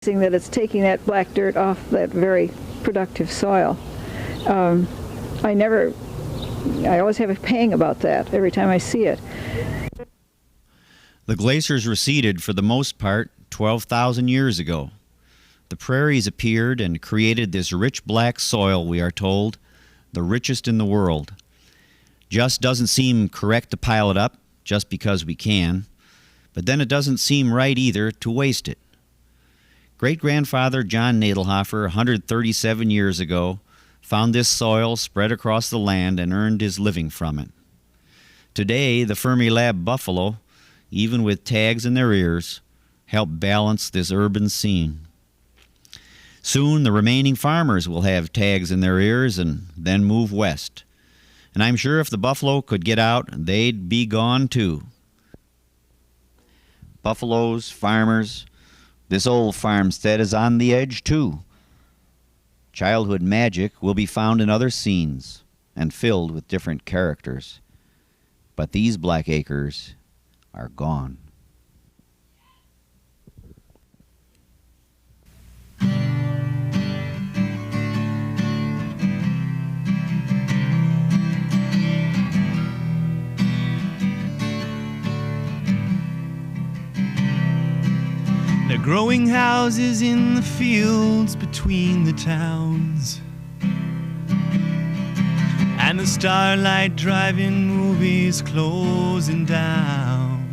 that it's taking that black dirt off that very productive soil. I always have a pang about that every time I see it. The glaciers receded for the most part 12,000 years ago. The prairies appeared and created this rich black soil, we are told, the richest in the world. Just doesn't seem correct to pile it up just because we can, but then it doesn't seem right either to waste it. Great-grandfather John Nadelhoffer, 137 years ago, found this soil spread across the land and earned his living from it. Today, the Fermilab buffalo, even with tags in their ears, help balance this urban scene. Soon, the remaining farmers will have tags in their ears and then move west. And I'm sure if the buffalo could get out, they'd be gone too. Buffaloes, farmers, this old farmstead is on the edge too. Childhood magic will be found in other scenes and filled with different characters. But these black acres are gone. They're growing houses in the fields between the towns, and the starlight drive-in movies closing down.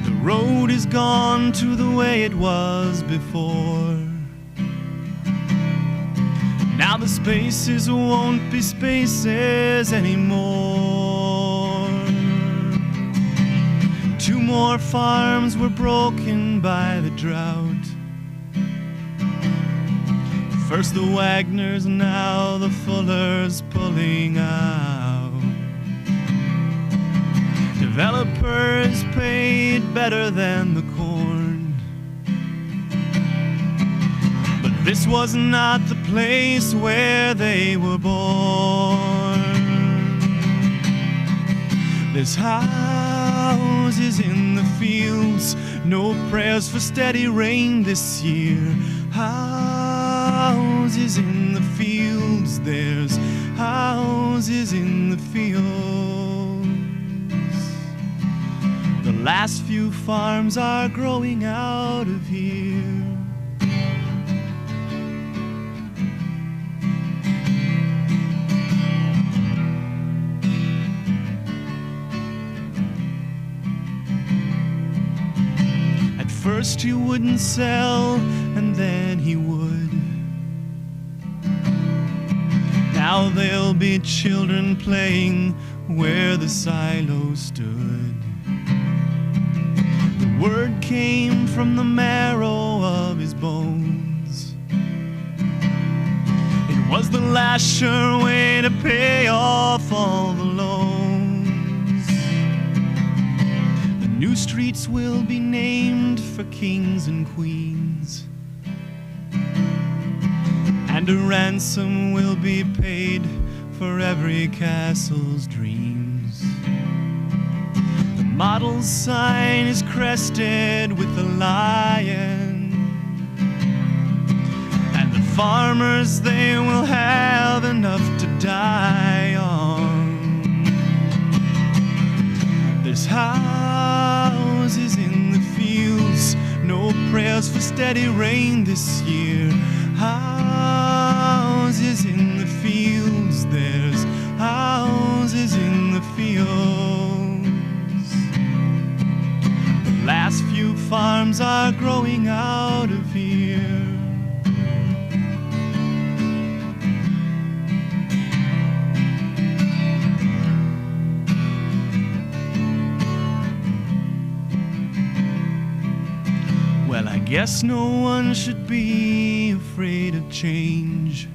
The road is gone to the way it was before. Now the spaces won't be spaces anymore. 2 more farms were broken by the drought. First the Wagners, now the Fullers pulling out. Developers paid better than the corn, but this was not the place where they were born. There's houses in the fields, no prayers for steady rain this year. Houses in the fields, there's houses in the fields. The last few farms are growing out of here. First he wouldn't sell, and then he would. Now there'll be children playing where the silo stood. The word came from the marrow of his bones. It was the last sure way to pay off all the loans. The new streets will be named for kings and queens, and a ransom will be paid for every castle's dreams. The model sign is crested with a lion, and the farmers, they will have enough to die on. There's houses in the fields, no prayers for steady rain this year. Houses in the fields, there's houses in the fields. The last few farms are growing out of here. Well, I guess no one should be afraid of change.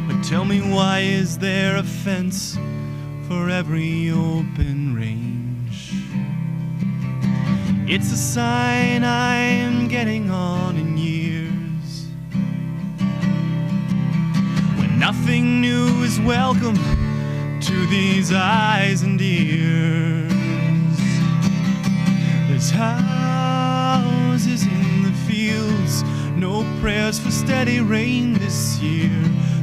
But tell me, why is there a fence for every open range? It's a sign I'm getting on in years, when nothing new is welcome to these eyes and ears. There's high houses in the fields, no prayers for steady rain this year.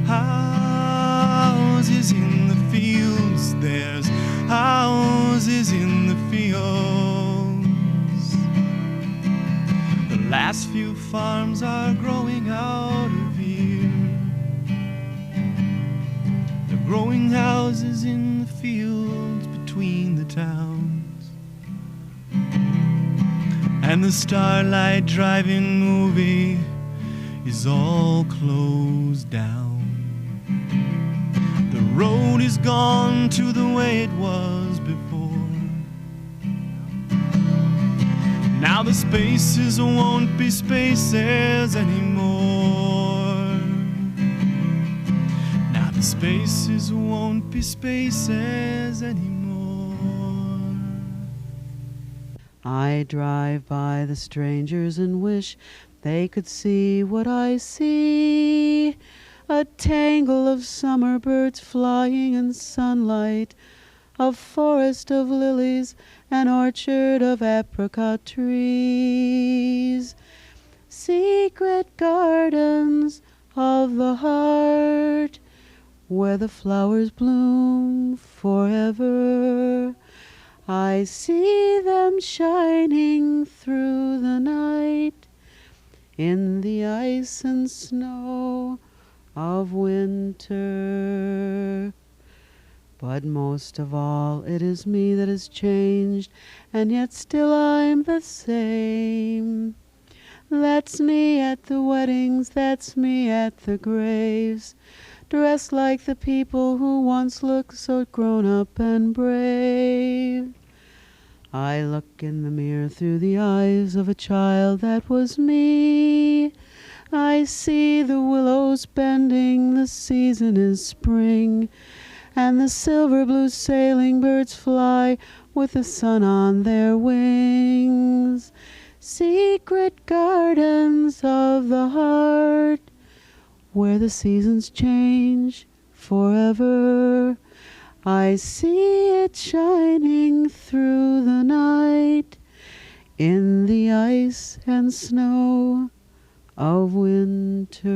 Houses in the fields, there's houses in the fields. The last few farms are growing out of here. They're growing houses in the fields between the towns. And the Starlight Drive-In movie is all closed down. The road is gone to the way it was before. Now the spaces won't be spaces anymore. Now the spaces won't be spaces anymore. I drive by the strangers and wish they could see what I see. A tangle of summer birds flying in sunlight, a forest of lilies, an orchard of apricot trees. Secret gardens of the heart, where the flowers bloom forever. I see them shining through the night in the ice and snow of winter. But most of all, it is me that has changed, and yet still I'm the same. That's me at the weddings, that's me at the graves, dressed like the people who once looked so grown up and brave. I look in the mirror through the eyes of a child that was me. I see the willows bending, the season is spring, and the silver blue sailing birds fly with the sun on their wings. Secret gardens of the heart, where the seasons change forever. I see it shining through the night in the ice and snow of winter.